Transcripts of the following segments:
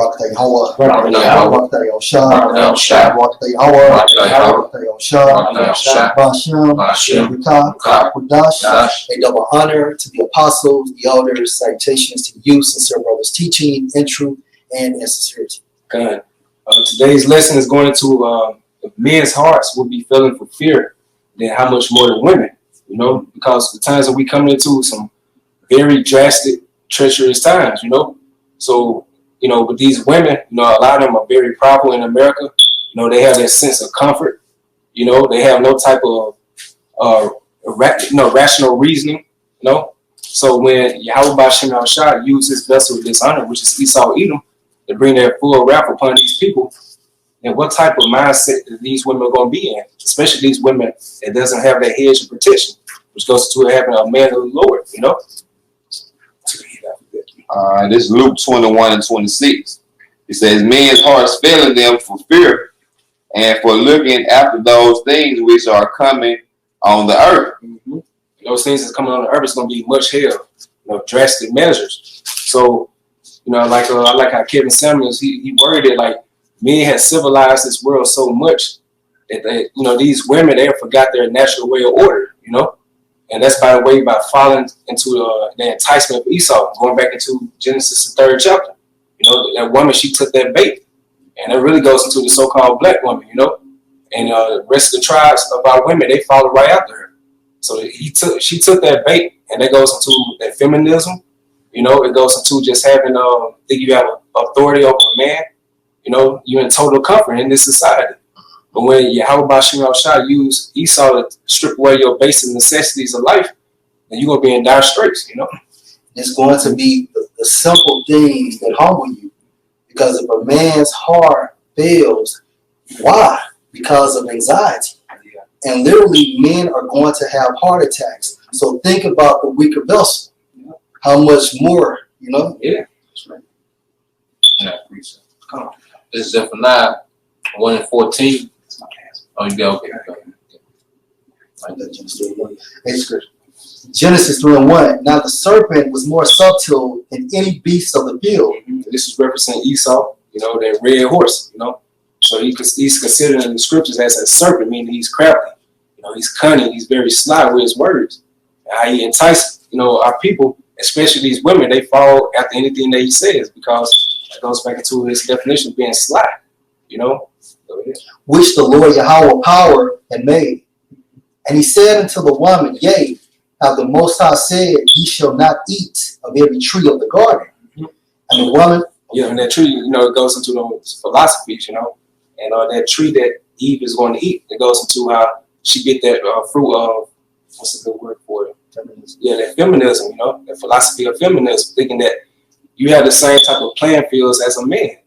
Barakatah Yahweh, Barakatah Yahweh, Barakatah Yahushua, Barakatah Yahushua, Barakatah Yahweh, Barakatah Yahweh, Barakatah Yahushua, Barakatah Yahushua, Ba'ashem, Ba'ashem, B'kah, B'kah, Qudash. Dash. A double honor to the apostles, the elders, salutations to you, sincere brothers, teaching in truth and in sincerity. God. Today's lesson is going into men's hearts will be feeling for fear, then how much more than women, you know, because the times that we coming into some very drastic, treacherous times, you know. So, you know, with these women, you know, a lot of them are very powerful in America. You know, they have that sense of comfort. You know, they have no type of rational reasoning, you know. So when Yahweh Ba'ashem Yahushua used his vessel of dishonor, which is Esau Edom, to bring their full wrath upon these people, and what type of mindset that these women are going to be in, especially these women that doesn't have that hedge of protection, which goes to having a man of the Lord, you know. This is Luke 21 and 26. It says, men's hearts failing them for fear and for looking after those things which are coming on the earth. Mm-hmm. Those things that's coming on the earth is going to be much hell, you know, drastic measures. So, you know, like I like how Kevin Samuels, he worded it like men have civilized this world so much that they, you know, these women, they forgot their natural way of order, you know. And that's by falling into the enticement of Esau, going back into Genesis, the 3rd chapter. You know, that woman, she took that bait. And it really goes into the so-called black woman, you know. And the rest of the tribes of our women, they followed right after her. So she took that bait, and it goes into that feminism. You know, it goes into just having, think you have authority over a man. You know, you're in total comfort in this society. But when Yahweh Ba'ashem Yahushua used Esau to strip away your basic necessities of life, then you're going to be in dire straits, you know? It's going to be the simple things that humble you. Because if a man's heart fails, why? Because of anxiety. And literally, men are going to have heart attacks. So think about the weaker vessel. How much more, you know? Yeah. That's right. Yeah, appreciate it. Come on. This is Zephaniah 1 and 14. Oh, you go. Okay. Genesis 3 and 1. Now the serpent was more subtle than any beast of the field. This is representing Esau, you know, that red horse, you know. So he's considered in the scriptures as a serpent, meaning he's crafty. You know, he's cunning, he's very sly with his words. How he entices, you know, our people, especially these women, they fall after anything that he says because it goes back into his definition of being sly, you know. Which the Lord Yahweh power had made. And he said unto the woman, yea, how the Most High said, ye shall not eat of every tree of the garden. Mm-hmm. And the woman... Yeah, and that tree, you know, it goes into those philosophies, you know. And that tree that Eve is going to eat, it goes into how she get that fruit of, what's the good word for it? Feminism. Yeah, that feminism, you know, that philosophy of feminism, thinking that you have the same type of playing fields as a man.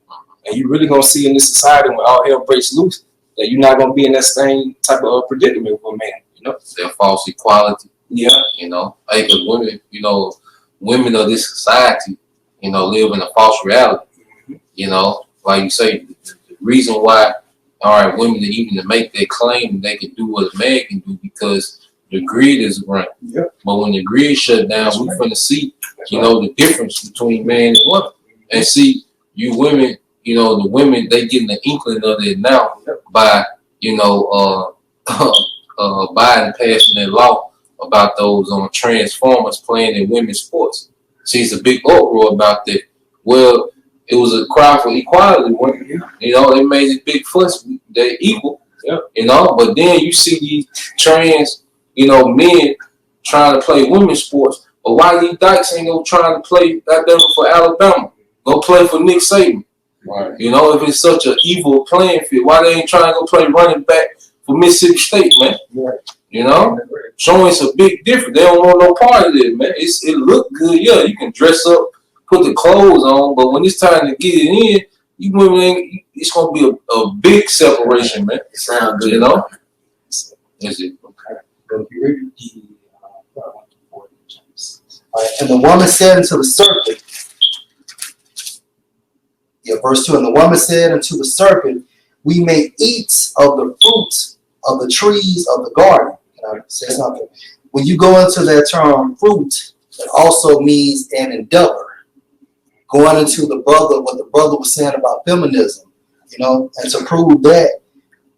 And you really going to see in this society when all hell breaks loose that you're not going to be in that same type of predicament with a man, you know? That false equality. Yeah. You know, because women, you know, women of this society, you know, live in a false reality. Mm-hmm. You know, like you say, the reason why, all right, women even to make their claim they can do what a man can do because the greed is running. Yeah. But when the greed shut down, we're going to see, you know, the difference between man and woman. And see, you women, you know, the women, they getting the inkling of it now by, you know, Biden passing that law about those transformers playing in women's sports. See, it's a big uproar about that. Well, it was a cry for equality. You know, they made this big fuss. They're equal, you know, but then you see these trans, you know, men trying to play women's sports. But why these dykes ain't go trying to play for Alabama? Go play for Nick Saban. Right. You know, if it's such an evil playing field, why they ain't trying to go play running back for Mississippi State, man? Right. You know, showing it's a big difference. They don't want no part of it, man. It look good, yeah. You can dress up, put the clothes on, but when it's time to get it in, you women, it's gonna be a big separation, man. It sounds good, you know. Is it okay? All right. And the woman said unto the serpent. Yeah, verse 2. And the woman said unto the serpent, we may eat of the fruit of the trees of the garden. Can I say something? When you go into that term fruit, it also means an endeavor. going into what the brother was saying about feminism, you know, and to prove that,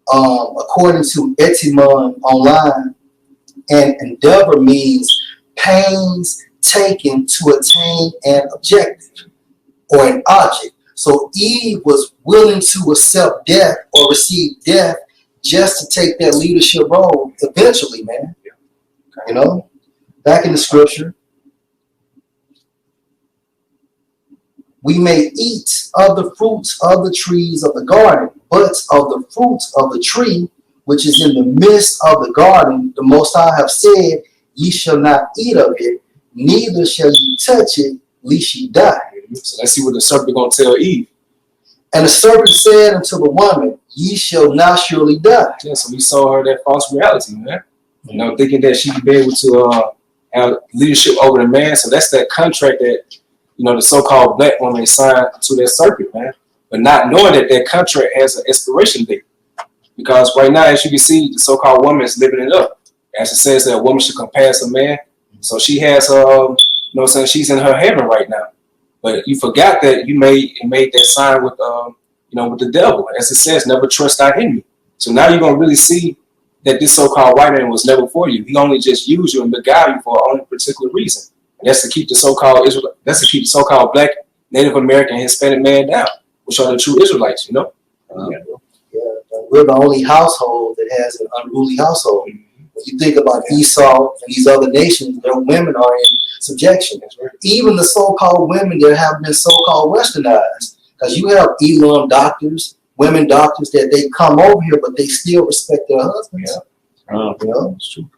according to Etimon online, an endeavor means pains taken to attain an objective or an object. So Eve was willing to accept death or receive death just to take that leadership role eventually, man. You know, back in the scripture, we may eat of the fruits of the trees of the garden, but of the fruits of the tree which is in the midst of the garden, the Most High have said, ye shall not eat of it, neither shall ye touch it, lest ye die. So let's see what the serpent gonna tell Eve. And the serpent said unto the woman, ye shall not surely die. Yeah, so we saw her that false reality, man. You know, thinking that she could be able to have leadership over the man. So that's that contract that, you know, the so-called black woman signed to that serpent, man. But not knowing that that contract has an expiration date. Because right now, as you can see, the so-called woman is living it up. As it says that a woman should compass a man. So she has, you know what I'm saying, she's in her heaven right now. But you forgot that you made that sign with, you know, with the devil. As it says, never trust thy enemy. So now you're going to really see that this so-called white man was never for you. He only just used you and beguiled you for only particular reason. And that's to keep the so-called Israel, that's to keep the so-called black, Native American, Hispanic man down, which are the true Israelites, you know? We're the only household that has an unruly household. When you think about Esau and these other nations, their women are in subjection. Even the so-called women that have been so-called westernized. Because you have Elam doctors, women doctors that they come over here, but they still respect their husbands. You know? It's true.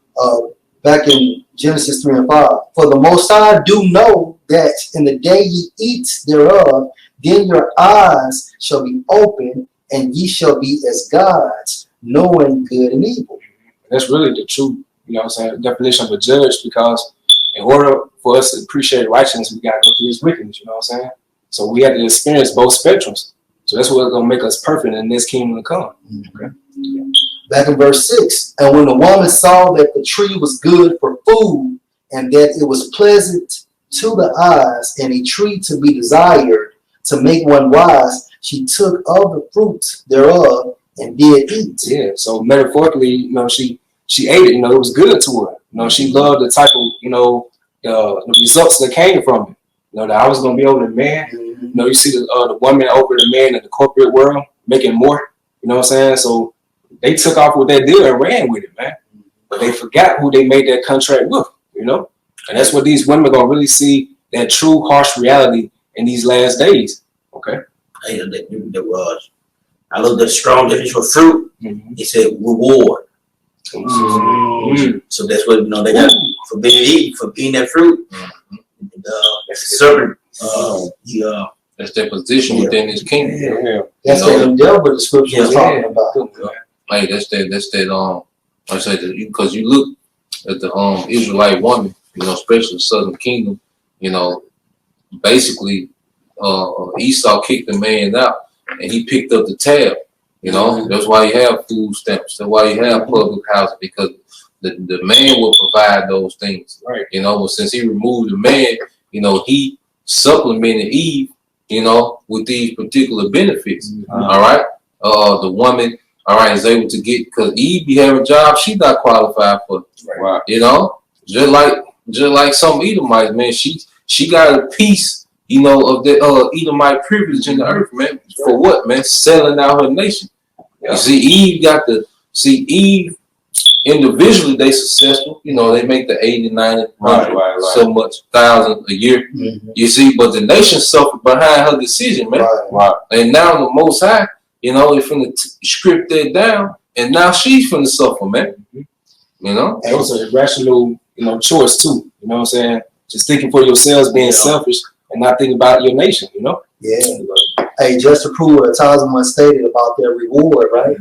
Back in Genesis 3 and 5, for the Most High do know that in the day ye eat thereof, then your eyes shall be open, and ye shall be as gods, knowing good and evil. That's really the true, you know what I'm saying, definition of a judge, because in order for us to appreciate righteousness, we got to go through his wickedness, you know what I'm saying? So we have to experience both spectrums. So that's what's going to make us perfect in this kingdom to come. Okay? Back in verse 6, and when the woman saw that the tree was good for food, and that it was pleasant to the eyes, and a tree to be desired, to make one wise, she took of the fruit thereof and did eat. Yeah, so metaphorically, you know, she ate it, you know, it was good to her. You know, she loved the type of, you know, the results that came from it. You know, that I was going to be over the man. You know, you see the woman over the man in the corporate world making more, you know what I'm saying? So they took off with that deal and ran with it, man. But they forgot who they made that contract with, you know? And that's what these women are going to really see, that true harsh reality in these last days, okay? I looked at the strong definition for fruit. It said reward. So that's what, you know, they got forbidden for eating that fruit. Serpent, that's their position within his kingdom. Yeah. That's the endeavor the scripture is talking about. Like that's that like I said, because you look at the Israelite woman, you know, especially the Southern Kingdom, you know, basically Esau kicked the man out and he picked up the tab. You know, that's why you have food stamps. That's why you have public housing, because the man will provide those things. Right. You know, but since he removed the man, you know, he supplemented Eve, you know, with these particular benefits. All right. The woman, all right, is able to get, because Eve be having jobs she's not qualified for. Right. You know, just like some Edomites, man, she got a piece, you know, of the Edomite privilege in the earth, man. For what, man? Selling out her nation. Yeah. You see, Eve individually they successful. You know, they make the 80, 90, 100, so much thousand a year. You see, but the nation suffered behind her decision, man. And now the Most High, you know, is finna script that down, and now she's finna suffer, man. You know, it was an irrational, you know, choice too. You know what I'm saying? Just thinking for yourselves, being selfish, and not thinking about your nation. You know? Yeah. Hey, just to prove what Tazman stated about their reward, right?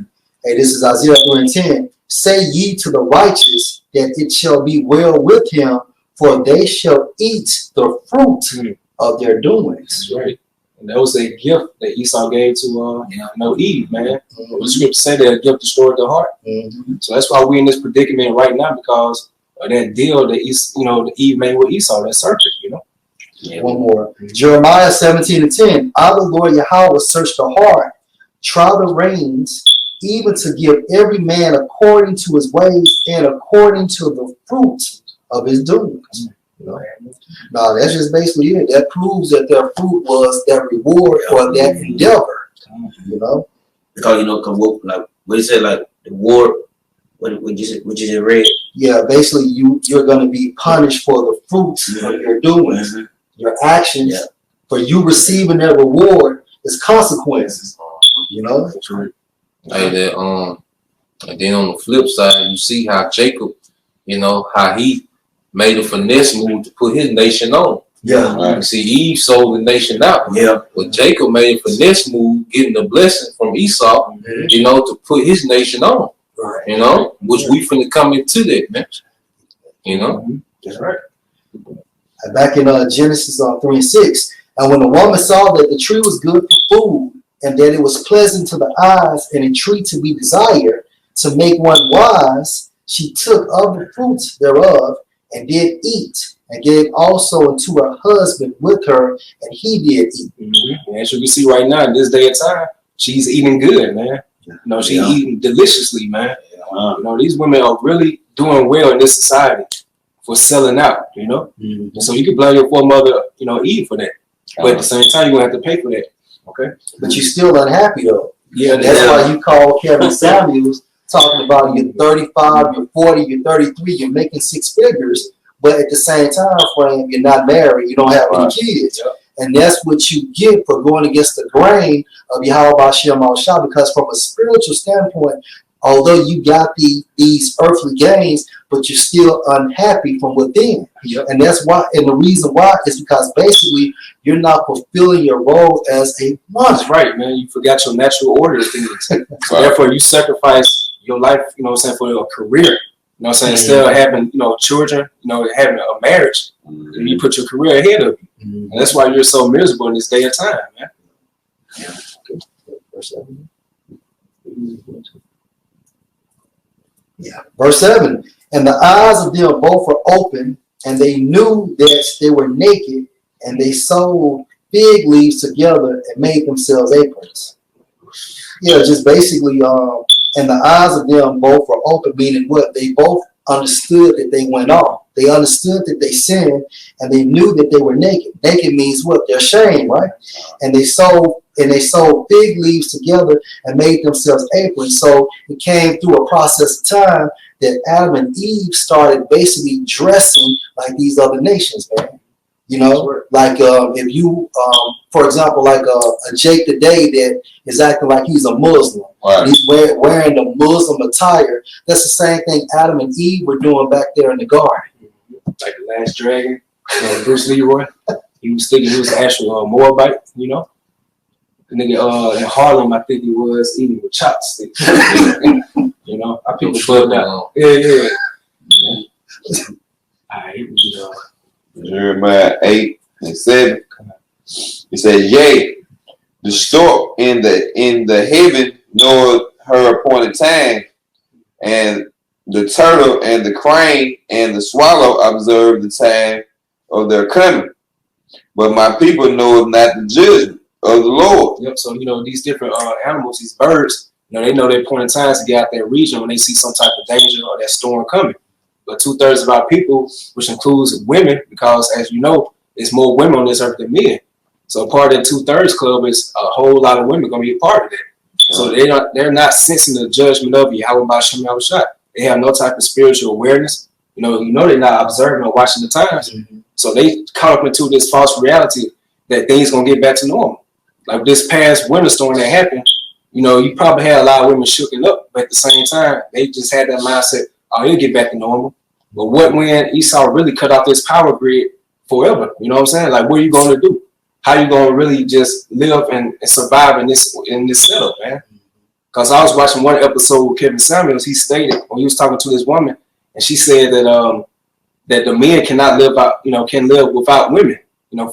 Hey, this is Isaiah 3:10. Say ye to the righteous that it shall be well with him, for they shall eat the fruit of their doings. That's right. And that was a gift that Esau gave to you know, Eve, man. The scripture said that a gift destroyed the heart. So that's why we're in this predicament right now, because of that deal that Eve made with Esau, that serpent, you know. Yeah. One more. Jeremiah 17:10. I, the Lord Yahweh, search the heart, try the reins, even to give every man according to his ways and according to the fruit of his doings. You know? Now that's just basically it. That proves that their fruit was their reward for that endeavor. You know? Because like what you said, like the war. What you just read. Yeah, basically you're going to be punished for the fruits of your doings, your actions. Yeah. For you receiving that reward is consequences. You know? Hey, that and then on the flip side, you see how Jacob, how he made a finesse move to put his nation on. Yeah. You see, Eve sold the nation out. Yeah. But Jacob made a finesse move, getting the blessing from Esau, to put his nation on. Right. Which we finna come into that, man. That's right. Back in Genesis 3:6, and when the woman saw that the tree was good for food, and that it was pleasant to the eyes, and a tree to be desired, to make one wise, she took of the fruits thereof, and did eat, and gave also unto her husband with her, and he did eat. And as you can see right now, in this day and time, she's eating good, man. She's eating deliciously, man. These women are really doing well in this society for selling out, And so you can blame your foremother, Eve for that. But at the same time, you're going to have to pay for that. Okay? But you're still unhappy, though. Yeah, That's why you call Kevin Samuels talking about you're 35, you're 40, you're 33, you're making six figures, but at the same time frame, you're not married, you don't have any kids. Yep. And that's what you get for going against the grain of Yahweh Hashem Al-Shah, because from a spiritual standpoint, although you got these earthly gains, but you're still unhappy from within. Yep. And that's why, and the reason why is because basically you're not fulfilling your role as a woman. That's right, man. You forgot your natural order of things. So therefore you sacrifice your life, for a career. Instead of having, children, having a marriage, you put your career ahead of you. And that's why you're so miserable in this day and time, man. Yeah. Verse 7. And the eyes of them both were open, and they knew that they were naked, and they sewed fig leaves together and made themselves aprons. Yeah, just basically, and the eyes of them both were open, meaning what? They both understood that they went off. They understood that they sinned, and they knew that they were naked. Naked means what? They're ashamed, right? And they sewed fig leaves together and made themselves aprons. So it came through a process of time that Adam and Eve started basically dressing like these other nations, man. Like if you, for example, like a Jake today that is acting like he's a Muslim. Right. He's wearing the Muslim attire. That's the same thing Adam and Eve were doing back there in the garden. Like the Last Dragon, Bruce Leroy. He was thinking he was an actual Moabite, The nigga in Harlem, I think he was eating with chopsticks. I people bugged out. Yeah. All right, here we go. Jeremiah 8:7. It says, "Yea, the stork in the heaven knoweth her appointed time, and the turtle and the crane and the swallow observe the time of their coming. But my people know not the judgment of the Lord." Yep. So these different animals, these birds, they know their appointed times to get out that region when they see some type of danger or that storm coming. But 2/3 of our people, which includes women, because as you know, there's more women on this earth than men. So part of that 2/3 club is a whole lot of women going to be a part of that. So they're not sensing the judgment of Yahweh B'Shem Yahushua. They have no type of spiritual awareness. They're not observing or watching the times. So they caught up into this false reality that things gonna get back to normal. Like this past winter storm that happened, you probably had a lot of women shooken up, but at the same time, they just had that mindset, oh, it'll get back to normal. But what when Esau really cut off this power grid forever? You know what I'm saying? Like, what are you going to do? How are you going to really just live and survive in this setup, man? Because I was watching one episode with Kevin Samuels. He stated when he was talking to this woman, and she said that that the men cannot live out, can live without women,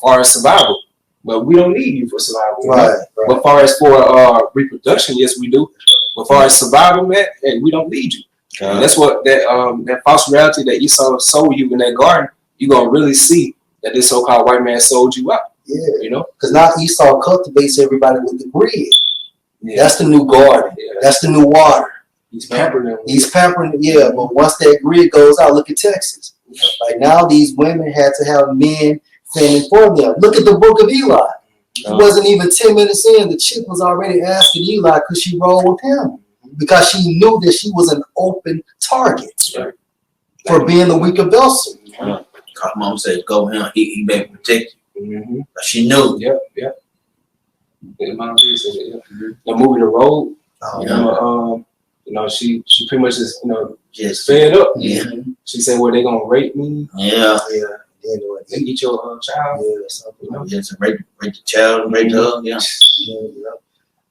far as survival. But we don't need you for survival. Right. But far as for reproduction, yes, we do. But far as survival, man, hey, we don't need you. And that's what that false reality that Esau sold you in that garden, you're gonna really see that this so-called white man sold you out. Yeah, You know? because now Esau cultivates everybody with the grid. Yeah. That's the new garden. Yeah. That's the new water. He's pampering them. He's pampering, yeah, but once that grid goes out, look at Texas. Like now these women had to have men fending for them. Look at the book of Eli. It wasn't even 10 minutes in, the chick was already asking Eli could she roll with him because she knew that she was an open target for being the weaker vessel. Cause mom said, go him, he better protect you. Mm-hmm. But she knew. Yep. The movie The Road. You know, she pretty much just Just fed up. yeah. She said, "Well, they gonna rape me Yeah. and eat your child." Yeah, something. You know? Just rape the child, rape her. Yeah.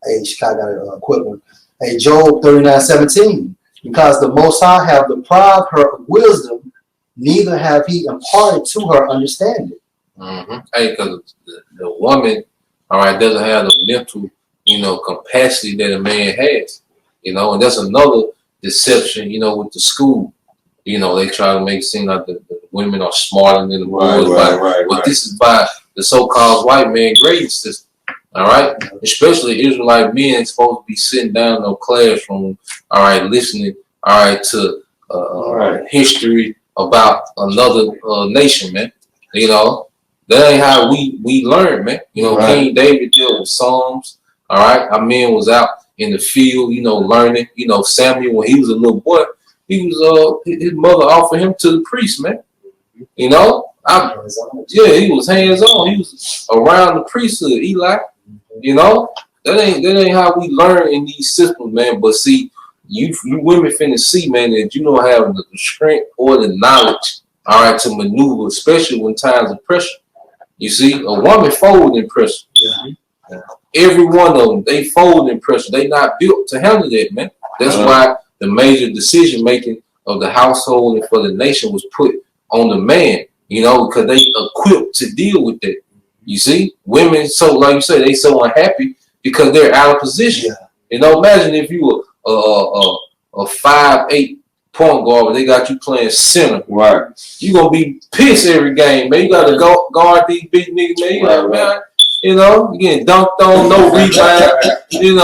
Hey, Chicago got a quick one. Hey, Job 39:17. Because the Most High have deprived her of wisdom, neither have he imparted to her understanding. Mm-hmm. Hey, because the woman, all right, doesn't have the mental, capacity that a man has, and that's another deception, with the school. They try to make it seem like the women are smarter than the boys, but this is by the so-called white man grading system. All right, especially Israelite men supposed to be sitting down in no classroom, all right, listening, all right, to history about another nation, man. That ain't how we learn, man. King David dealt with Psalms. All right, our man was out in the field, learning. Samuel, when he was a little boy, he was his mother offered him to the priest, man. He was hands on. He was around the priesthood, Eli. That ain't how we learn in these systems, man. But see, you women finna see, man, that you don't have the strength or the knowledge, all right, to maneuver, especially when times of pressure. You see, a woman fold in pressure. Yeah. Every one of them, they fold in pressure. They not built to handle that, man. That's why the major decision making of the household and for the nation was put on the man, because they equipped to deal with that. You see, women, so like you said, they so unhappy because they're out of position. Yeah. Imagine if you were a 5'8" point guard, but they got you playing center. Right. You gonna be pissed every game, man. You gotta go guard these big niggas, man. Man, you getting dunked on, no rebound. You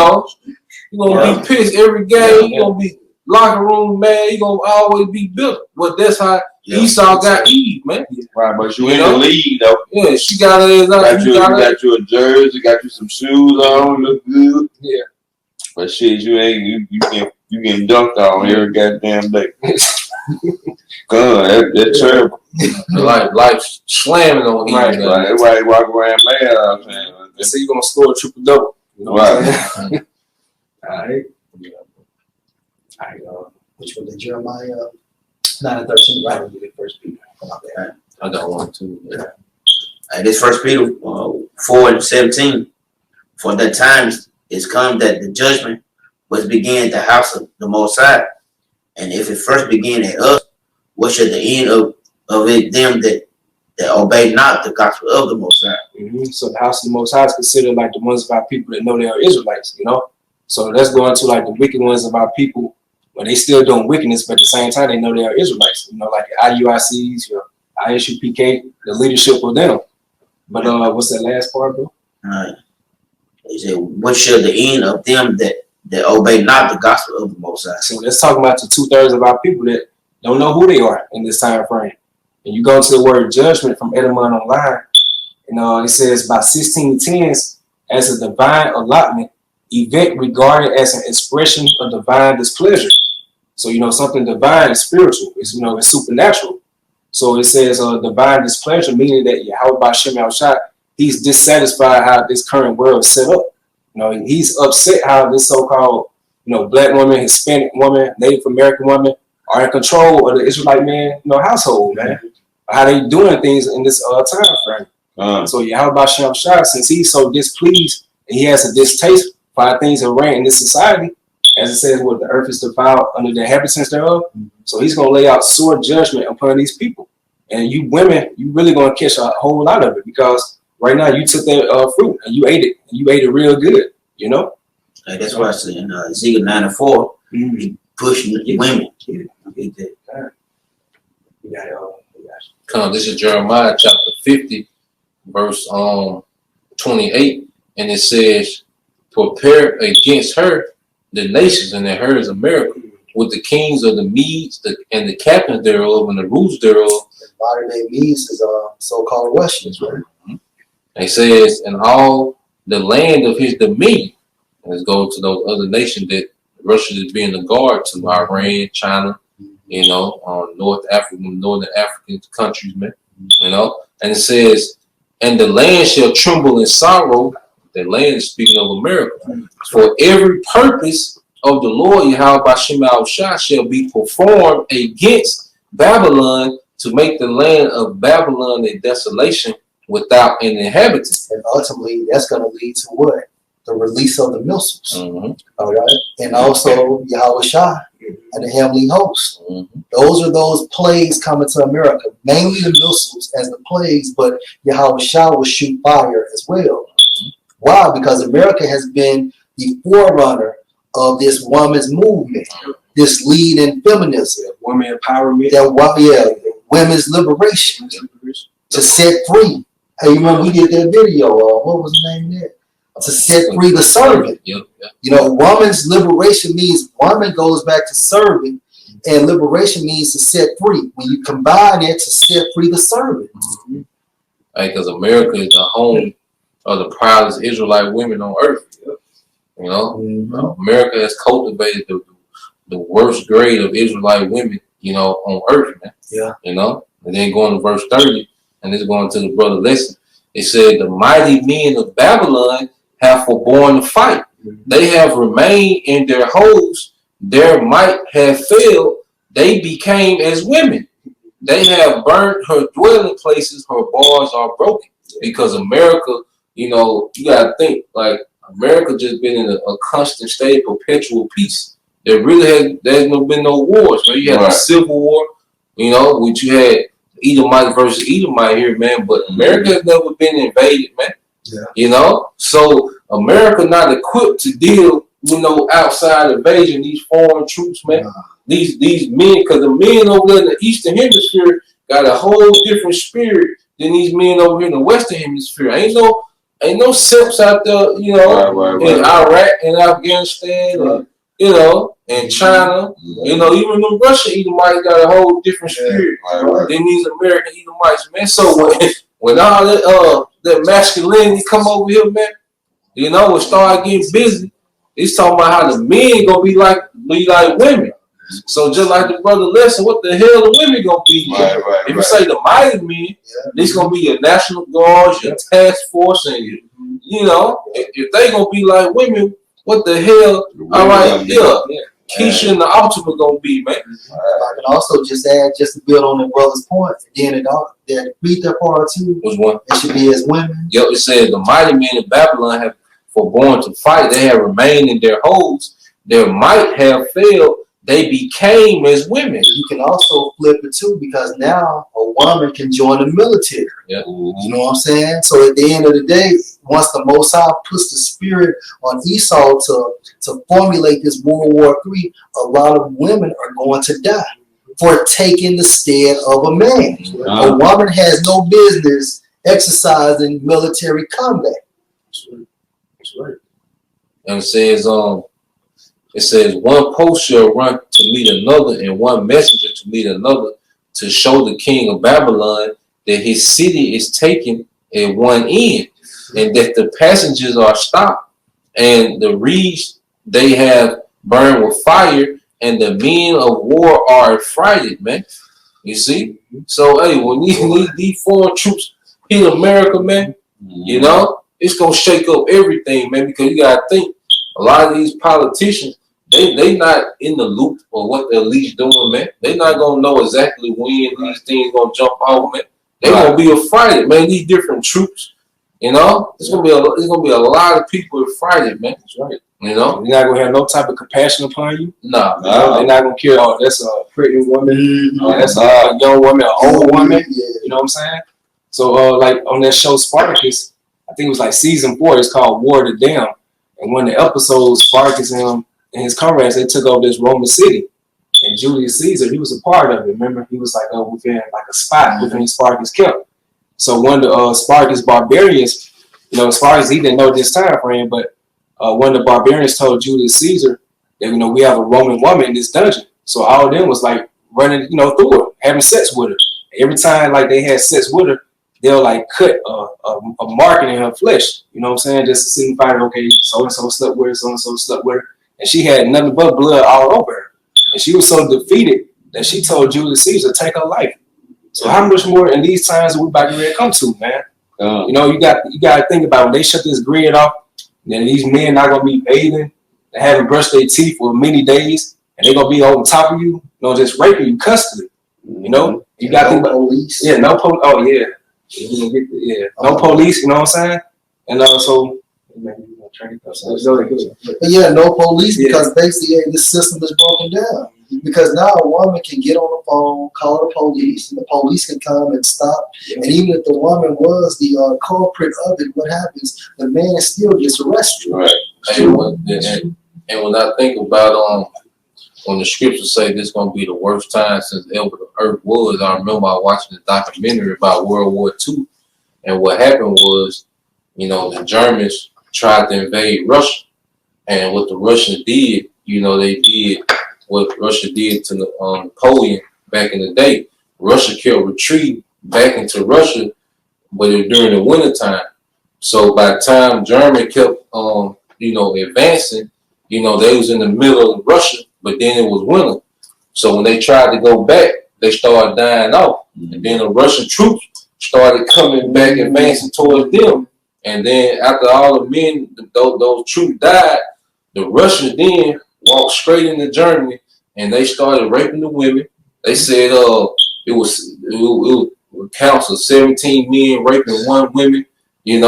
gonna be pissed every game. You gonna be locker room, man. You gonna always be built. But that's how Esau got Eve, man. Right, but you in the lead though. Yeah, she got her ass out. You got you a jersey, got you some shoes on, look good. Yeah. But shit, you getting dunked on every goddamn day. God, that's terrible. Life slamming on him. Right, everybody walk around mad. I'm saying. They say you're gonna score a triple double. Right. All right. Which was the Jeremiah 9:13, right? We did First Peter. I got one too. Yeah. This 1 Peter 4:17. For the times is come that the judgment was begin at the house of the Most High, and if it first begin at us, what should the end of it them that obey not the gospel of the Most High? Mm-hmm. So the house of the Most High is considered like the ones of our people that know they are Israelites. So let's go into like the wicked ones of our people, but they still doing wickedness, but at the same time they know they are Israelites. Like the IUICs, your ISUPK, the leadership of them. But what's that last part, bro? He said, what should the end of them that obey not the gospel of the Most High? So let's talk about the 2/3 of our people that don't know who they are in this time frame. And you go to the word judgment from Edelman Online, and it says by 1610s as a divine allotment, event regarded as an expression of divine displeasure. So something divine is spiritual. It's supernatural. So it says divine displeasure, meaning that Yahweh B'Shem Yahushua, he's dissatisfied how this current world is set up. He's upset how this so-called, black woman, Hispanic woman, Native American woman are in control of the Israelite man, household, man. How they doing things in this time frame. So Yahweh B'Shem Yahushua, since he's so displeased and he has a distaste for how things are ran in this society, as it says, the earth is defiled under the inhabitants thereof. So he's gonna lay out sore judgment upon these people. And you women, you really gonna catch a whole lot of it because right now you took that fruit and you ate it. And you ate it real good, That's why I said in Ezekiel 9:4, he pushing the women. We got This is Jeremiah chapter 50, verse 28, and it says, "Prepare against her the nations," and her is America, "with the kings of the Medes and the captains thereof and the rulers thereof." Modern day Medes is so-called Russians, right? And it says, "and all the land of his dominion." And let's go to those other nations that Russia is being the guard to: Iran, China, Northern African countries, man. And it says, "and the land shall tremble in sorrow." The land is speaking of America. "For every purpose of the Lord Yahweh Bashim al-Shah shall be performed against Babylon, to make the land of Babylon a desolation without an inhabitant." And ultimately, that's going to lead to what? The release of the missiles. Mm-hmm. All right. And also Yahweh Shah and the heavenly host. Mm-hmm. Those are those plagues coming to America. Mainly the missiles as the plagues, but Yahweh Shah will shoot fire as well. Why? Because America has been the forerunner of this women's movement, this lead in feminism, Women empowerment. Women's liberation to set free. Hey, you remember we did that video? What was the name of that? To set free the servant. Yep. Woman's liberation means woman goes back to serving, and liberation means to set free. When you combine it, to set free the servant. Mm-hmm. Because America is the home of the proudest Israelite women on earth. America has cultivated the worst grade of Israelite women, on earth, man. Yeah. And then going to verse 30, and this is going to the brother lesson. It said, "The mighty men of Babylon have forborne to fight. They have remained in their holes. Their might have failed. They became as women. They have burnt her dwelling places. Her bars are broken." Because America, you got to think, like, America just been in a constant state of perpetual peace. There's been no wars. Man. You had the Civil War, which you had Edomite versus Edomite here, man. But America has never been invaded, man. Yeah. So America not equipped to deal with no outside invasion. These foreign troops, man. These men, because the men over there in the Eastern Hemisphere got a whole different spirit than these men over here in the Western Hemisphere. Ain't no simps out there, in Iraq and Afghanistan, and China. Even the Russian Edomites got a whole different spirit than these American Edomites, man. So when all that masculinity come over here, man, and start getting busy, it's talking about how the men gonna be like women. So just like the brother lesson, what the hell the women gonna be? If you say the mighty men, this gonna be your National Guards, your task force, and if they gonna be like women, what the hell? All right, Keisha and the Ultimate gonna be, man. I can also just add, just to build on the brother's point, then that read that part too. Which one? It should be as women. Yep, it says, "The mighty men of Babylon have forborne to fight. They have remained in their holes. Their might have failed. They became as women." You can also flip it too, because now a woman can join the military. Yeah. You know what I'm saying? So at the end of the day, once the Most High puts the spirit on Esau to formulate this World War III, a lot of women are going to die for taking the stead of a man. A woman has no business exercising military combat. That's right. And it says, "One post shall run to meet another, and one messenger to meet another, to show the king of Babylon that his city is taken at one end, and that the passengers are stopped, and the reeds they have burned with fire, and the men of war are affrighted," man. You see? So, hey, when these foreign troops hit America, man, it's going to shake up everything, man, because you got to think, a lot of these politicians, they not in the loop of what the elite's doing, man. They not going to know exactly when these things going to jump off, man. They going to be affrighted, man. These different troops, it's going to be a lot of people affrighted, man. That's right. You're not going to have no type of compassion upon you. No. They're not going to care, oh, that's a pretty woman. That's a young woman, an old woman. You know what I'm saying? So, like on that show Spartacus, I think it was like season 4. It's called War of the Damned. And one of the episodes, Spartacus and his comrades, they took over this Roman city. And Julius Caesar, he was a part of it. Remember, he was like within like a spot within Spartacus' camp. So one of the Spartacus barbarians, Spartacus, he didn't know this time frame, but one of the barbarians told Julius Caesar that, we have a Roman woman in this dungeon. So all of them was like running, through her, having sex with her. Every time like they had sex with her, they'll like cut a mark in her flesh. You know what I'm saying? Just to signify, okay, so and so slept with her, so and so slept with her, and she had nothing but blood all over her. And she was so defeated that she told Julius Caesar to take her life. So how much more in these times are we about to come to, man? You got to think about when they shut this grid off, then these men not gonna be bathing, they haven't brushed their teeth for many days, and they're gonna be on top of you, just raping you constantly. You got to think about police. Yeah, no police. Oh yeah, no police. You know what I'm saying? And so. But yeah, no police because basically this system is broken down. Because now a woman can get on the phone, call the police, and the police can come and stop. And even if the woman was the culprit of it, what happens? The man still gets arrested. Right. And when I think about when the scriptures say this is gonna be the worst time since ever the earth was, I remember I watching a documentary about World War II, and what happened was, the Germans tried to invade Russia, and what the Russians did, they did what Russia did to Napoleon back in the day. Russia kept retreating back into Russia, but it was during the wintertime. So by the time Germany kept, advancing, they was in the middle of Russia, but then it was winter. So when they tried to go back, they started dying off. And then the Russian troops started coming back, advancing towards them. And then after all the men, those troops died, the Russians then walked straight into Germany, and they started raping the women. They said it was counts of 17 men raping one woman. They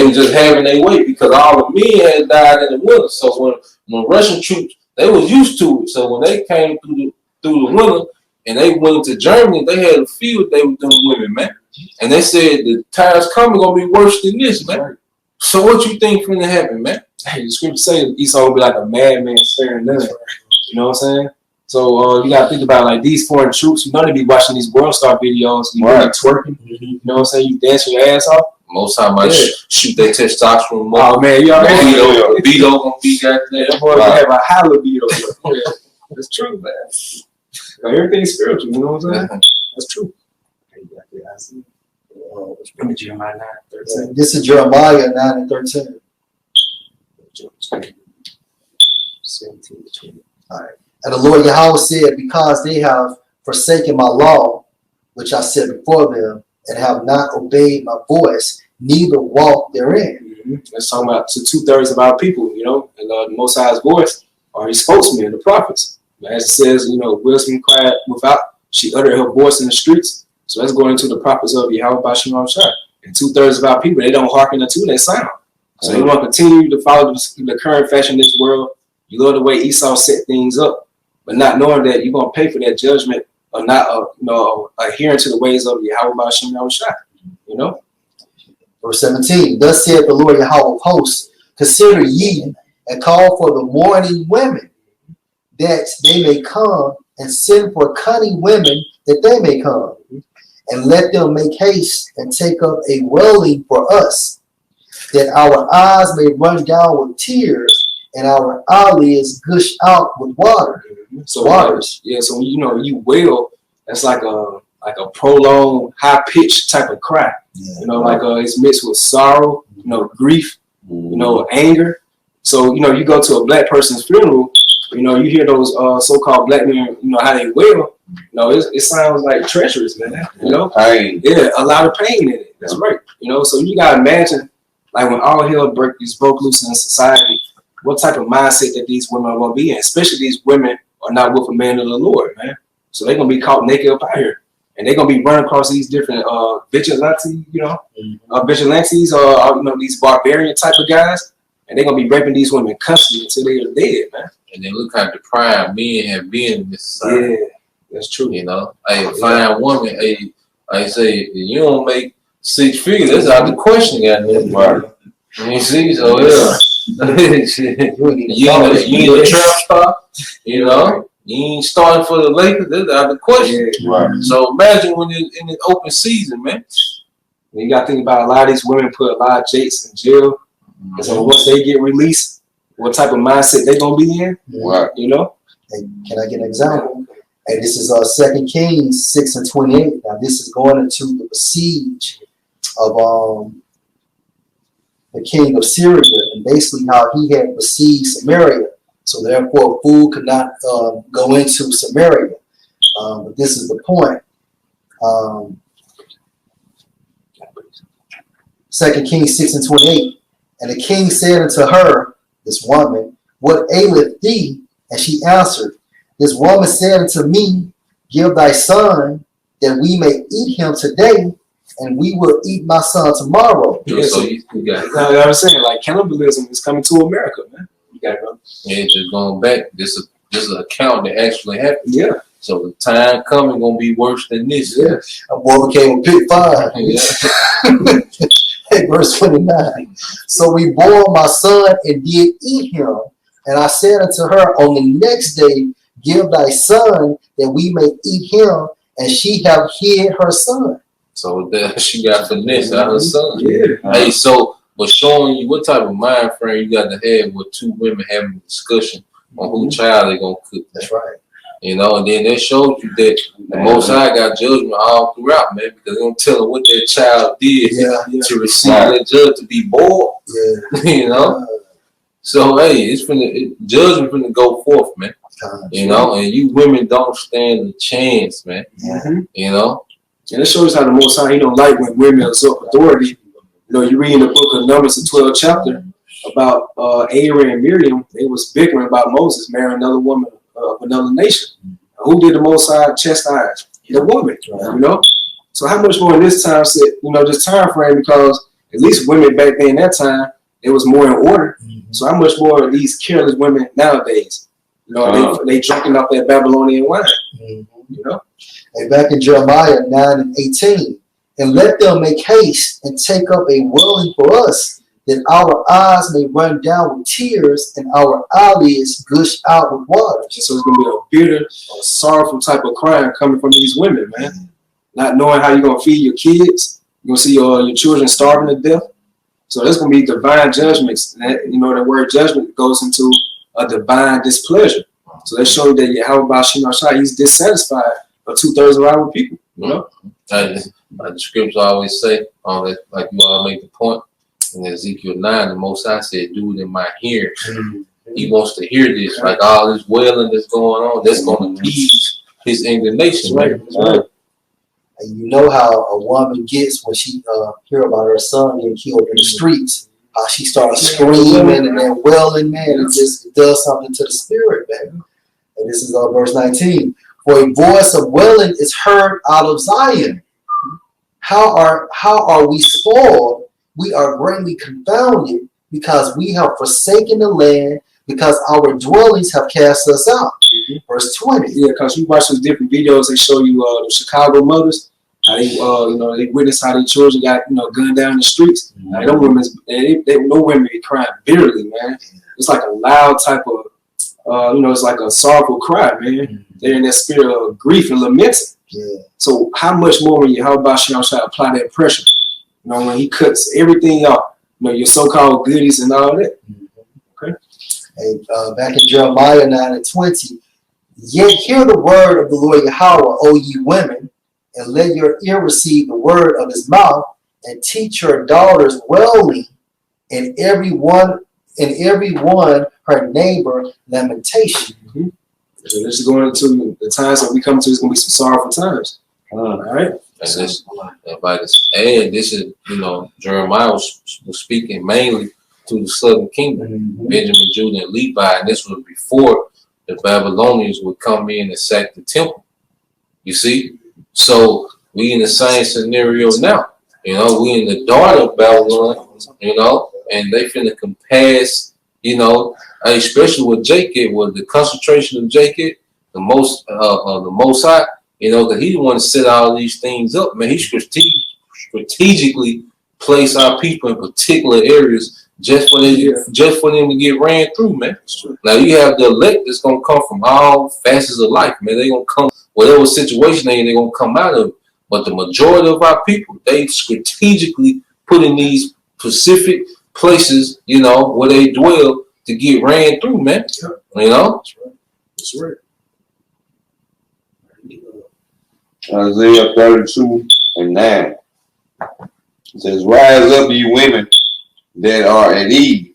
were just having their way because all the men had died in the winter. So when Russian troops, they was used to it. So when they came through the winter and they went to Germany, they had a field day with them women, man. And they said the time's coming gonna be worse than this, man. So what you think finna happen, man? Hey, the scripture says Esau will be like a madman staring none. You know what I'm saying? So you gotta think about like these foreign troops. You're gonna be watching these World Star videos. You really twerking. You know what I'm saying? You dancing your ass off. Most time I shoot their testosterone. Oh man, you already Beto gonna be got there. That boy gonna have a hell of a beat over there. That's true, man. Everything's spiritual. You know what I'm saying? That's true. Jeremiah 9:13. This is Jeremiah 9:13. 17 to 20. All right. And the Lord Yahweh said, because they have forsaken my law, which I set before them, and have not obeyed my voice, neither walk therein. Let's talk about to 2/3 of our people, and the Most High's voice are his spokesmen, the prophets. As it says, wisdom cried without, she uttered her voice in the streets. So let's go into the prophets of Yahweh Bashim Shai. And 2/3 of our people, they don't hearken unto that sound. So they want to continue to follow the current fashion of this world. You love the way Esau set things up, but not knowing that you're going to pay for that judgment or not, adhering to the ways of Yahweh Bashim Shai. Verse 17. Thus saith the Lord Yahweh of hosts, consider ye and call for the mourning women, that they may come, and send for cunning women, that they may come. And let them make haste and take up a wailing for us, that our eyes may run down with tears and our eyelids gush out with water. So waters. So when you wail, that's like a prolonged, high pitched type of cry. Like it's mixed with sorrow, grief, anger. So you go to a black person's funeral, you hear those so-called black men, how they wail. It sounds like treacherous, man. Pain. Yeah, a lot of pain in it. That's right. So you gotta imagine, like when all hell broke loose in society, what type of mindset that these women are gonna be in. Especially these women are not with a man of the Lord, man. So they're gonna be caught naked up out here, and they're gonna be running across these different vigilantes, vigilantes, or these barbarian type of guys, and they're gonna be raping these women constantly until they are dead, man. And they look how deprived men have been in this society. Yeah. That's true. A fine woman, I say, you don't make 6 figures, that's out the question, right? You see, so yeah. you in the trap spot, you You ain't starting for the Lakers. That's out of the question. Yeah. Right. So imagine when it's in the open season, man. You got to think about a lot of these women put a lot of jakes in jail. And so once they get released, what type of mindset they gonna be in? Right. You know? Hey, can I get an example? Hey, this is 2 Kings 6:28. Now this is going into the siege of the king of Syria, and basically how he had besieged Samaria. So therefore, food could not go into Samaria. But this is the point. 2 Kings 6:28. And the king said unto her, this woman, what aileth thee? And she answered, this woman said unto me, give thy son, that we may eat him today, and we will eat my son tomorrow. Yeah, so you got You know what I'm saying? Like cannibalism is coming to America, man. You gotta go. and just going back, this is an account that actually happened. Yeah. So the time coming gonna be worse than this. Yeah. A boy became a pit 5. Yeah. Hey, verse 29. So we bore my son and did eat him. And I said unto her, on the next day, give thy son that we may eat him. And she have hid her son. So there she got finesse out her son. Yeah. Hey, so but showing you what type of mind frame you got to have with two women having a discussion on who child they gonna cook. That's right. You know, and then that showed you that the Most High got judgment all throughout, man, because they don't tell them what that child did Yeah. to receive that judge to be bored. Yeah. You know, so hey, judgment finna go forth, man. You know, and you women don't stand a chance, man. Mm-hmm. You know, And it shows how the Most High, he don't like when women usurp authority. You know, you read in the book of Numbers, the 12th chapter, about Aaron and Miriam. They was bickering about Moses marrying another woman of another nation. Who did the Most High chastise? The woman, you know? So how much more in this time, this time frame, because at least women back then that time, it was more in order. Mm-hmm. So how much more are these careless women nowadays? You know, they drinking off that Babylonian wine, Mm-hmm. you know? And back in Jeremiah 9:18, and let them make haste and take up a wailing for us, that our eyes may run down with tears and our eyelids gush out with water. So it's gonna be a bitter, or sorrowful type of crying coming from these women, man. Not knowing how you're gonna feed your kids, you're gonna see your children starving to death. So there's gonna be divine judgments. You know, the word judgment goes into a divine displeasure. So they show that Yahweh Shai, he's dissatisfied with 2/3 of our people. You know, like the scriptures always say, like you all make the point. In Ezekiel 9, the Most High said, do it in my hearing. He wants to hear this, like all this wailing that's going on, that's going to appease his indignation. Right. And you know how a woman gets when she hear about her son getting killed in the streets. How she starts screaming and then wailing, man. It does something to the spirit, man. And this is verse 19. For a voice of wailing is heard out of Zion. How are we spoiled? We are greatly confounded because we have forsaken the land, because our dwellings have cast us out. Verse 20. Yeah, because you watch those different videos, they show you the Chicago mothers, how they they witness how their children got gunned down in the streets. Like, them women, no women be crying bitterly, man. It's like a loud type of, it's like a sorrowful cry, man. They're in that spirit of grief and lamenting. Yeah. So how much more when how about Shem try to apply that pressure? When he cuts everything off, your so-called goodies and all that. Okay. And back in Jeremiah 9:20, yet hear the word of the Lord Yahweh, O ye women, and let your ear receive the word of his mouth, and teach your daughters wailing, and every one her neighbor lamentation. Mm-hmm. So this is going into the times that we come to. It's going to be some sorrowful times. All right. And this is, Jeremiah was speaking mainly to the southern kingdom, Benjamin, Judah, and Levi, and this was before the Babylonians would come in and sack the temple. You see? So we in the same scenario now. We in the daughter of Babylon, and they finna compass, especially with Jacob, with the concentration of Jacob, the most High, that he didn't want to set all these things up, man. He strategically place our people in particular areas just for them to get ran through, man. Now you have the elect that's gonna come from all facets of life, man. They gonna come whatever situation they gonna come out of. But the majority of our people, they strategically put in these specific places, you know, where they dwell to get ran through, man. You know? That's right. Isaiah 32:9. It says, "Rise up, ye women that are at ease.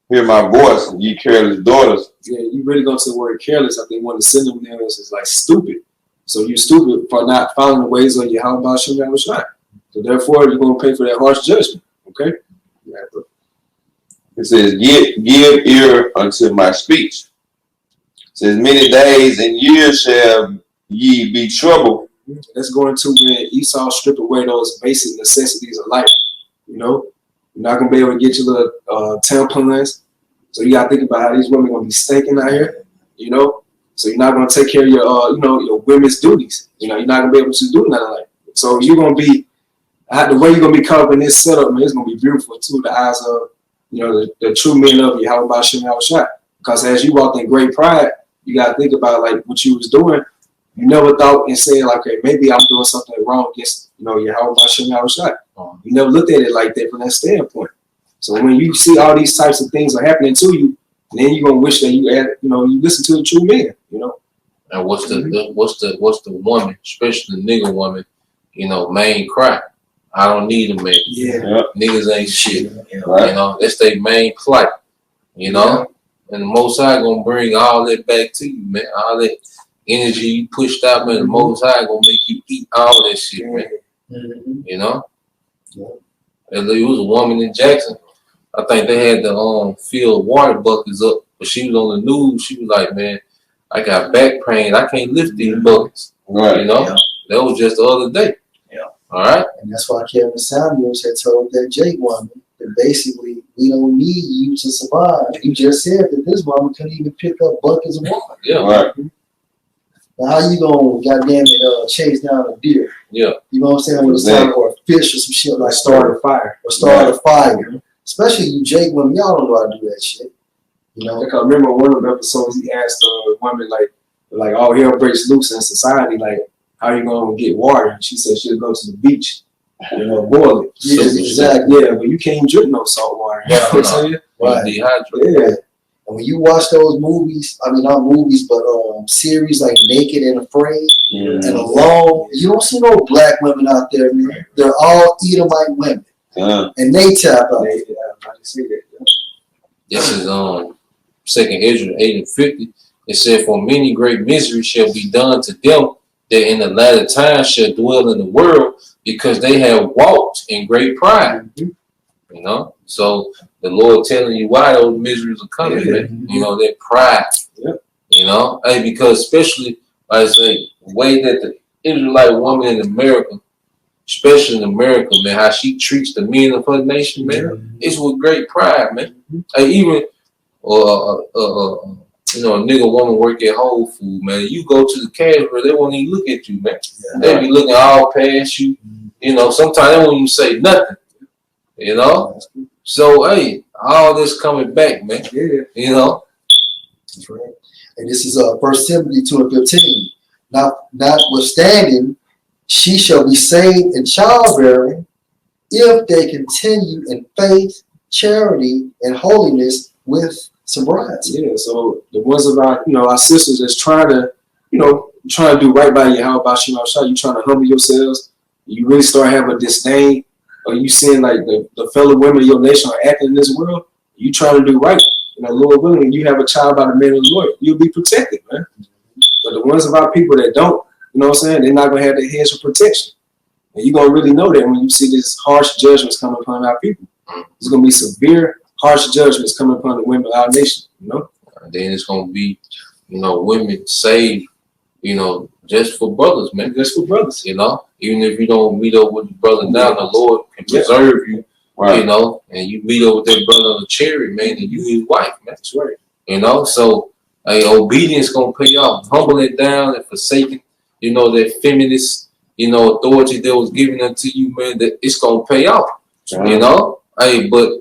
Hear my voice, ye careless daughters." Yeah, you really go to the word careless. I think one of the synonyms is like stupid. So you're stupid for not following the ways of Yahweh Shem Yahushua. So therefore, you're going to pay for that harsh judgment. Okay? It says, give ear unto my speech. It says, many days and years shall ye be troubled. Let's go into when Esau stripped away those basic necessities of life. You know, you're not going to be able to get your little tampons. So you got to think about how these women are going to be stinking out here. You know, so you're not going to take care of your, your women's duties. You know, you're not going to be able to do nothing like that. So you're going to be, the way you're going to be covered in this setup, man, it's going to be beautiful too, the eyes of, the true men of Yahweh Shem Yahushua. Because as you walked in great pride, you got to think about like what you was doing. You never thought and said like, okay, maybe I'm doing something wrong against, Yahweh Shem Yahushua. You never looked at it like that from that standpoint. So when you see all these types of things are happening to you, then you're gonna wish that you listen to the true men, And what's the woman, especially the nigga woman, main cry? I don't need a man. Yeah. Niggas ain't shit. Yeah. That's their main plight. And the Most High gonna bring all that back to you, man. All that energy you pushed out, man. The Most High gonna make you eat all that shit, man. Yeah. And there was a woman in Jackson. I think they had the fill water buckets up, but she was on the news. She was like, "Man, I got back pain. I can't lift these buckets." Right. That was just the other day. Yeah. All right. And that's why Kevin Samuels had told that Jake woman that basically we don't need you to survive. You just said that this woman couldn't even pick up buckets of water. Yeah. Right. Now how you gonna goddamn it chase down a deer? Yeah. You know what I'm saying? With a Exactly. or a fish or some shit like Start a fire. or start a fire. Especially you Jake women, y'all don't know how to do that shit. Like I remember one of the episodes he asked a woman like all hell breaks loose in society, like how you gonna get water? And she said she'll go to the beach, boil it. Yeah, exactly. Yeah, but you can't drink no salt water. You know what I'm saying? Right. Dehydrated. Yeah. And when you watch those movies, I mean not movies, but series like Naked and Afraid and Alone, you don't see no black women out there, man. They're all Edomite women. And they tap out. I can see that. This is 2nd Ezra 8:50. It said, "For many great misery shall be done to them that in the latter time shall dwell in the world, because they have walked in great pride." So the Lord telling you why those miseries are coming, man. That pride. Yeah. Hey, because especially like I say, the way that the Israelite woman in America, especially in America, man, how she treats the men of her nation, man, it's with great pride, man. Hey, even a nigga woman work at Whole Foods, man. You go to the cash where they won't even look at you, man. They be looking all past you. Sometimes they won't even say nothing. So hey, all this coming back, man. Yeah. That's right. And this is 1 Timothy 2:15. Notwithstanding, she shall be saved in childbearing if they continue in faith, charity, and holiness with sobriety. Yeah. So the ones of our sisters that's trying to do right by you, how about you trying to humble yourselves, you really start having a disdain, or you seeing like the fellow women of your nation are acting in this world, you trying to do right. Lord willing, when you have a child by the man of the Lord, you'll be protected, man. But the ones of our people that don't, they're not going to have their heads of protection. And you're going to really know that when you see this harsh judgments coming upon our people. There's going to be severe, harsh judgments coming upon the women of our nation, And then it's going to be, women saved, just for brothers, man. Just for brothers. Even if you don't meet up with your brother now, the Lord can preserve you. Right. And you meet up with that brother on the chariot, man, and you his wife, man. That's right. So obedience gonna pay off. Humbling down and forsaking, that feminist, authority that was given unto you, man, that it's gonna pay off. Right. But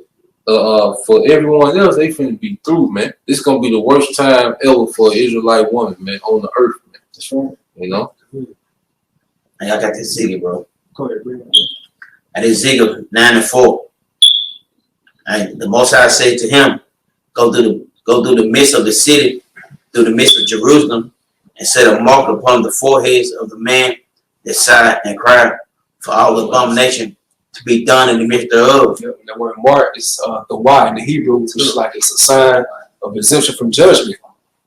for everyone else, they finna be through, man. This gonna be the worst time ever for an Israelite woman, man, on the earth, man. That's right. You know? And I got this Ziggy, bro. Go ahead, bring it up. And this Ziggy 9:4. And the Most High said to him, go through the midst of the city, through the midst of Jerusalem, and set a mark upon the foreheads of the man that sighed and cried for all abomination to be done in the midst thereof. Yep. And that word mark is the Y in the Hebrew, which is like it's a sign of exemption from judgment.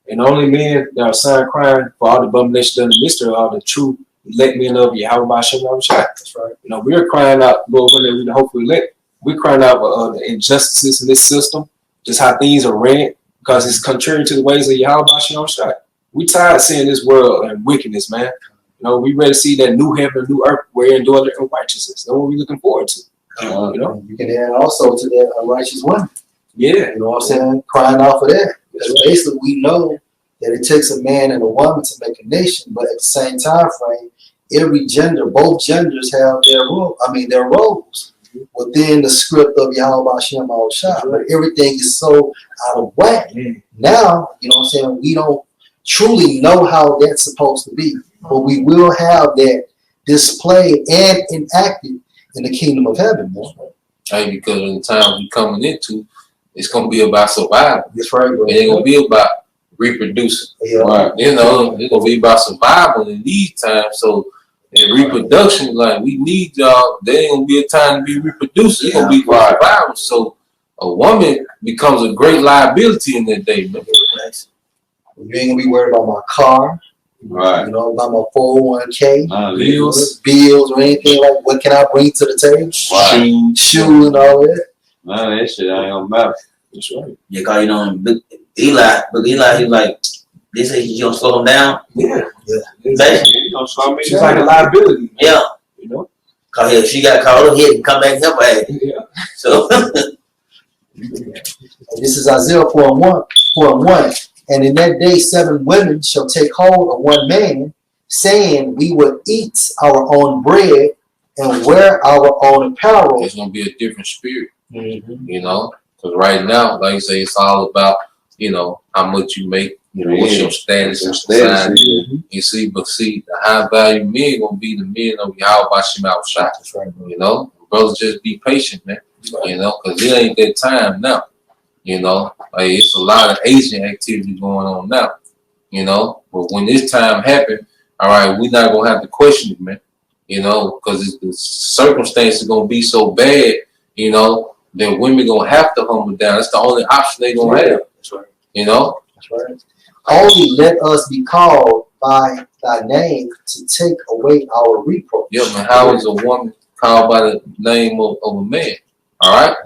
And only men that are signed crying for all the abomination done in the midst thereof are the true elect men of Yahweh Hashem Yahweh Shai. That's right. You know, we're crying out, Lord, when we hopefully elect. We're crying out for the injustices in this system, just how things are ran, because it's contrary to the ways of Yahweh Hashem Shai. We tired of seeing this world and wickedness, man. You know, we ready to see that new heaven, new earth, wherein dwell in righteousness. That's what we're looking forward to. You know, You can add also to that a righteous woman. yeah. You know what I'm saying? Crying out for that. Because basically we know that it takes a man and a woman to make a nation, but at the same time frame, every gender, both genders have their role. Their roles within the script of Yahweh Hashem Shai. But everything is so out of whack. Now, you know what I'm saying? We don't truly know how that's supposed to be, but we will have that displayed and enacted in the kingdom of heaven. Hey, because of the times we coming into, it's gonna be about survival. That's right, bro. It ain't gonna be about reproducing. Yeah. Right. You know, it's gonna be about survival in these times. So in reproduction, like we need y'all, there ain't gonna be a time to be reproducing. It's gonna be for survival. So a woman becomes a great liability in that day, man. You ain't gonna be worried about my car, Right. you know, about my 401k, Bills. or anything like what can I bring to the table? Right. Shoes and all that. None of that shit ain't gonna matter. That's right. Yeah, cause you know, Eli, he's like, they say he's gonna slow him down. Yeah. Basically, You gonna slow me She's down? like a liability. Man. yeah. You know? Cause if she got caught up, he had to come back and help her ass. Yeah. So And this is Isaiah 4:1. And in that day 7 women shall take hold of one man, saying, we will eat our own bread and wear our own apparel. It's gonna be a different spirit, you know. Because right now, like you say, it's all about, you know, how much you make, you know, what's your status in society. You see, but see, the high value men gonna be the men of Yahweh Hashem Shai. That's right, bro. You know, brothers, just be patient, man. You know, because it ain't that time now. You know, like it's a lot of Asian activity going on now. You know, but when this time happen, all right, we're not gonna have to question it, man. You know, because the circumstances gonna be so bad. You know, that women gonna have to humble down. That's the only option they gonna have. That's right. You know. That's right. Only let us be called by thy name to take away our reproach. Yeah, man. How is a woman called by the name of a man? All right.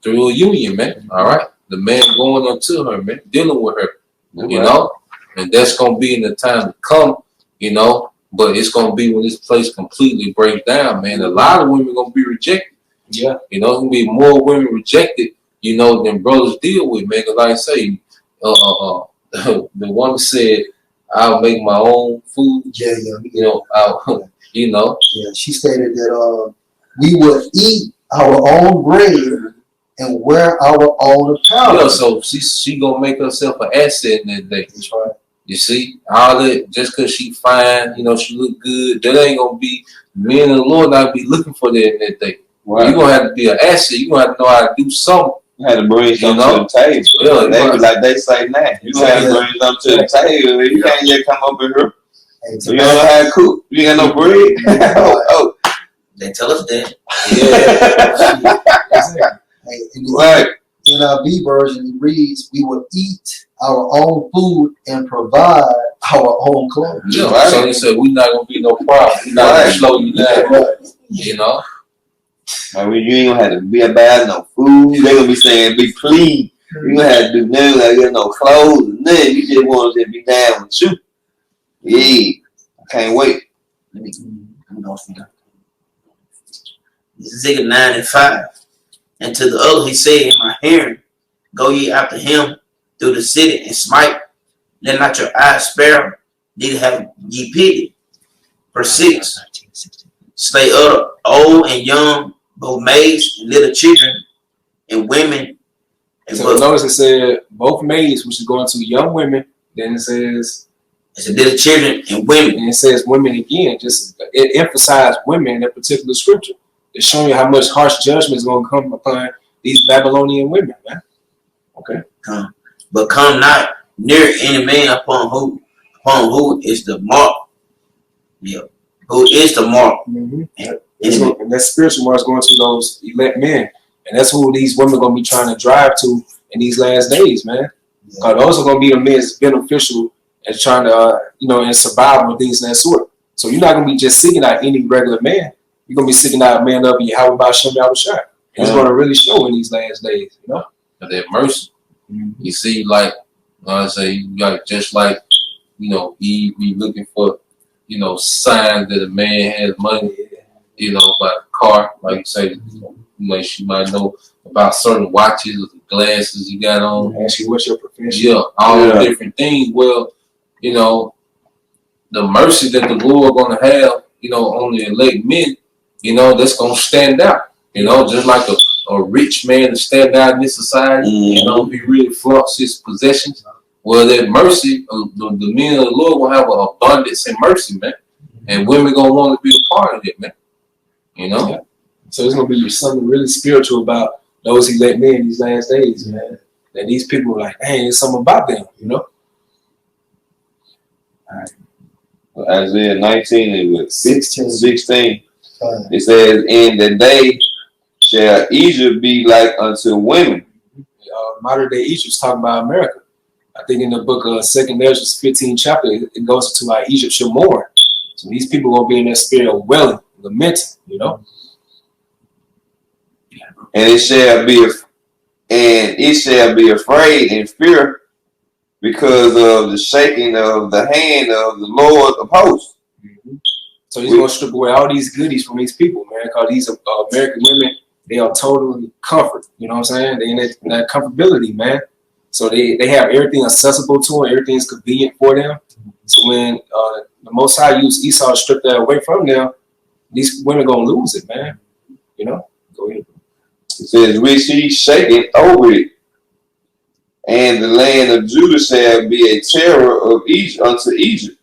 Through a union, man. All right. The man going up to her, man, dealing with her, you know, and that's gonna be in the time to come, you know. But it's gonna be when this place completely breaks down, man. A lot of women gonna be rejected. Yeah. You know, gonna be more women rejected, you know, than brothers deal with, man. Cause like I say, the woman said, "I'll make my own food." Yeah. You know, you know. Yeah, she stated that we would eat our own bread and wear our own apparel. Yeah, so she gonna make herself an asset in that day. That's right. You see, all that just cause she fine, you know, she look good. That ain't gonna be men and the Lord not be looking for that in that day. Right. You gonna have to be an asset. You gonna have to know how to do something. You had to bring something to the table. Yeah, They be like they say now. You had to bring something to the table. You can't just come up in here. And You don't know how to cook. You got no bread. oh. they tell us that. Right. In our B version, it reads, we will eat our own food and provide our own clothes. Yeah, Right. so he said we not gonna be no problem. We not gonna slow you down. You know? I mean, you ain't gonna have to be about no food. They gonna be saying be clean. You gonna have to do nothing like get no clothes and nothing. You just want to be down with you. Yeah, I can't wait. Let me go from there. This is Zechariah 9:5. And to the other he said in my hearing, go ye after him through the city and smite. Let not your eyes spare, neither have ye pity. Verse 6. Slay old and young, both maids and little children, and women. And So notice it said both maids, which is going to young women. Then it says, it's a little children and women. and it says women again. Just it emphasized women in that particular scripture. It's showing you how much harsh judgment is going to come upon these Babylonian women, man. Okay. But come not near any man upon who is the mark. Yeah. Who is the mark. Mm-hmm. Enemy. And that spiritual mark is going to those elect men. And that's who these women are going to be trying to drive to in these last days, man. Because those are going to be the men that's beneficial and trying to, and survival and things of that sort. So you're not going to be just seeking out any regular man. You're going to be seeking out a man of Yahweh Ba'Shem Yahushua. And it's going to really show in these last days, But that mercy, you see, like, I say, you got just like, Eve be looking for, signs that a man has money, about a car, like you say, she might know about certain watches or the glasses you got on. Ask you what's your profession. Yeah, all the different things. Well, the mercy that the Lord gonna have, on the elect men, that's gonna stand out. Just like a rich man to stand out in this society, he really flaunts his possessions. Well, that mercy, the men of the Lord will have an abundance and mercy, man. And women gonna want to be a part of it, man. Yeah. So it's gonna be something really spiritual about those elect men in these last days, man. That these people are like, dang, there's something about them, All right. Isaiah 19 and 16. It says, "In the day shall Egypt be like unto women." Modern day Egypt's talking about America. I think in the book of 2nd Ezra 15 chapter, it goes into how Egypt should mourn. So these people are gonna be in that spirit of wailing, lamenting, And it shall be afraid and fear because of the shaking of the hand of the Lord of hosts. So he's gonna strip away all these goodies from these people, man. Because these American women, they are totally comfort. You know what I'm saying? They in that comfortability, man. So they have everything accessible to them. Everything's convenient for them. So when the Most High used Esau to strip that away from them, these women gonna lose it, man. Go ahead. It says, "Which he shaken over it, and the land of Judah shall be a terror of Egypt unto Egypt.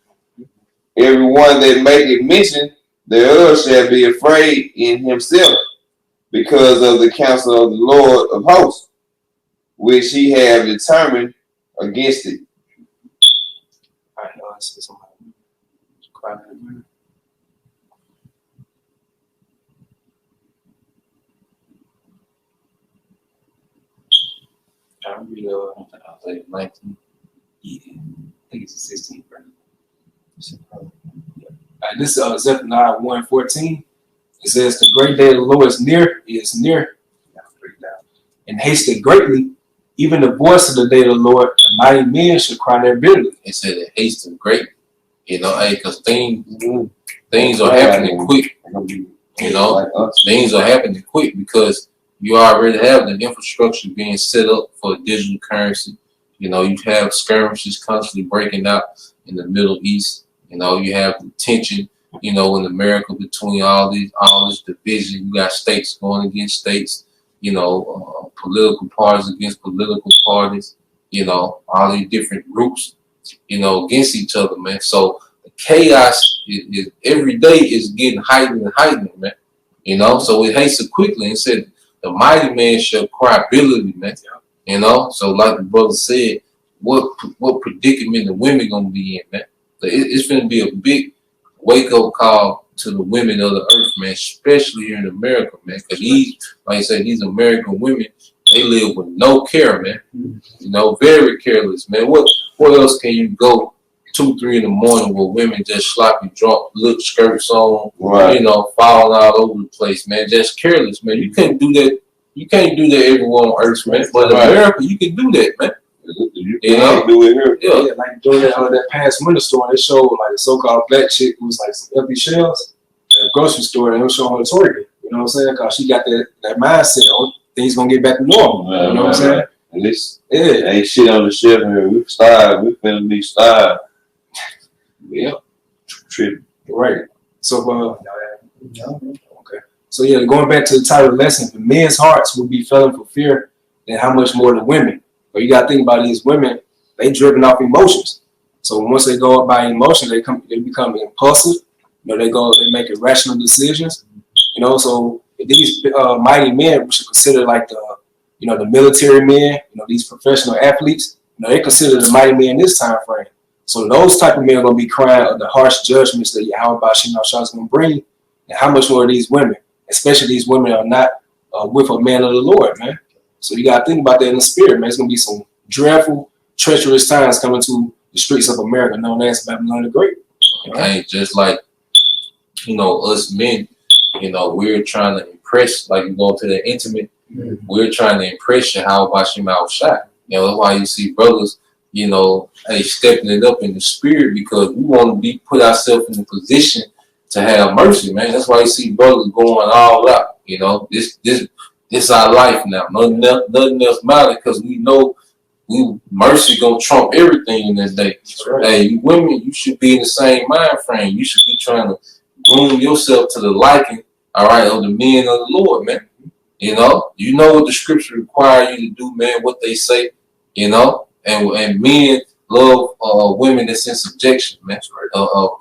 Everyone that maketh mention thereof shall be afraid in himself, because of the counsel of the Lord of hosts, which he have determined against it." I know I see somebody crying. I read I'll say 19. I think it's the 16th verse. This is Zephaniah 1:14. It says, "The great day of the Lord is near, and hasted greatly. Even the voice of the day of the Lord, the mighty men should cry there bitterly." It said it hastened greatly, because things are happening quick. Things are happening quick because you already have the infrastructure being set up for digital currency. You have skirmishes constantly breaking out in the Middle East. You have the tension, in America between all this division. You got states going against states, political parties against political parties, all these different groups, against each other, man. So the chaos is every day is getting heightened and heightened, man. So it hasted quickly and said, "The mighty man shall cry bitterly," man. So like the brother said, what predicament the women gonna be in, man? So it's gonna be a big wake up call to the women of the earth, man, especially here in America, man. Because like I said, these American women, they live with no care, man. Very careless, man. What else can you go 2, 3 in the morning where women just sloppy drunk, little skirts on, falling all over the place, man? Just careless, man. You can't do that. You can't do that everywhere on earth, man. But in America, you can do that, man. You can't do it here. Yeah, like during that past winter storm, they showed like a so-called black chick who was like some empty shells at a grocery store, and they were showing her twerking. You know what I'm saying? Because she got that mindset on things gonna get back to normal. You know what I'm saying? And this ain't shit on the shelf here. We starved. We finna be starved. Yeah. Tripping. Right. So okay. So yeah, going back to the title of the lesson, the men's hearts will be failing for fear, then how much more the women? But you gotta think about these women, they driven off emotions. So once they go up by emotion, they become impulsive. You know, they make irrational decisions. You know, so these mighty men, we should consider like the military men, these professional athletes, they consider the mighty men in this time frame. So those type of men are gonna be crying of the harsh judgments that Yahweh Shah is gonna bring, and how much more are these women, especially these women are not with a man of the Lord, man. So you gotta think about that in the spirit, man. It's gonna be some dreadful, treacherous times coming to the streets of America, known as Babylon the Great. Ain't just like, us men, we're trying to impress, like you go to the intimate, we're trying to impress how about your mouth shot. That's why you see brothers, stepping it up in the spirit, because we want to put ourselves in a position to have mercy, man. That's why you see brothers going all out. This our life now. Nothing else matters, because we know mercy gonna trump everything in this day. Right. Hey, you women, you should be in the same mind frame. You should be trying to groom yourself to the liking, all right, of the men of the Lord, man. You know what the scripture require you to do, man. What they say, and men love women that's in subjection, man.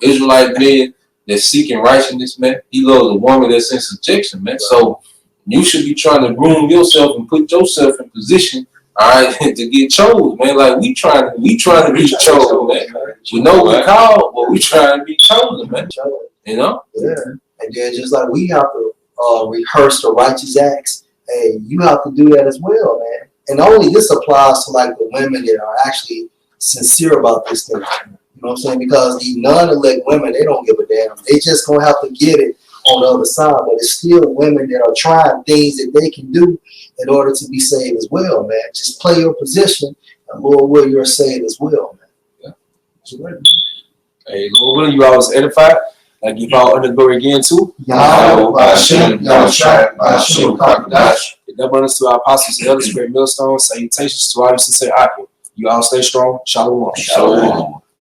Israelite men that's seeking righteousness, man. He loves a woman that's in subjection, man. So you should be trying to groom yourself and put yourself in position, all right, to get chosen, man. Like we trying to be chosen, man. We know we're called, but we trying to be chosen, man. Yeah. And then just like we have to rehearse the righteous acts, hey, you have to do that as well, man. And only this applies to like the women that are actually sincere about this thing. You know what I'm saying? Because the non-elect women, they don't give a damn. They just gonna have to get it on the other side. But it's still women that are trying things that they can do in order to be saved as well, man. Just play your position, and Lord will you're saved as well, man. Yeah. Hey, Lord willing, you always edified. I give all under glory again too. Yahweh, Hashem, Yahushua, Hashem, Kakadash. The abundance to our apostles and elders, great millstones, salutations to all the sincere Akim. You all stay strong. Shalom. Shalom.